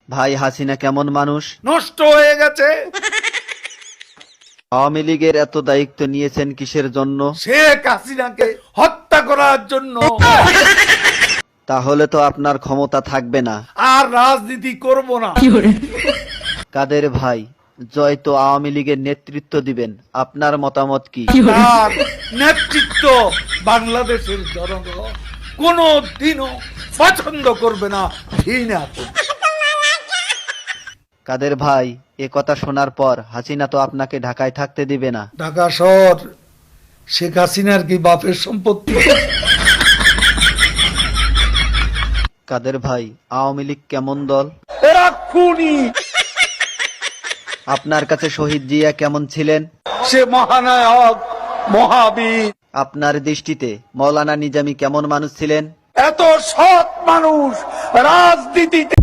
ভাই হাসিনা কেমন মানুষ? নষ্ট হয়ে গেছে। আওয়ামী লীগের এত দায়িত্ব নিয়েছেন কিসের জন্য? শেখ হাসিনাকে হত্যা করার জন্য। তাহলে তো আপনার ক্ষমতা থাকবে না। আর রাজনীতি করব না। কাদের ভাই, জয় তো আওয়ামী লীগের নেতৃত্ব দিবেন, আপনার মতামত কি? তার নেতৃত্ব বাংলাদেশের জনগণ কোনো দিনও পছন্দ করবে না, ঘৃণা করবে। কাদের ভাই, এ কথা শোনার পর হাসিনা তো আপনাকে ঢাকায় থাকতে দিবে না। ঢাকা শহর শেখ হাসিনার কি বাপের সম্পত্তি? কাদের ভাই, আওয়ামী লীগ কেমন দল? এরা খুনি। আপনার কাছে শহীদ জিয়া কেমন ছিলেন? সে মহানায়ক, মহাবীর। আপনার দৃষ্টিতে মৌলানা নিজামী কেমন মানুষ ছিলেন? এত সৎ মানুষ রাজনীতিতে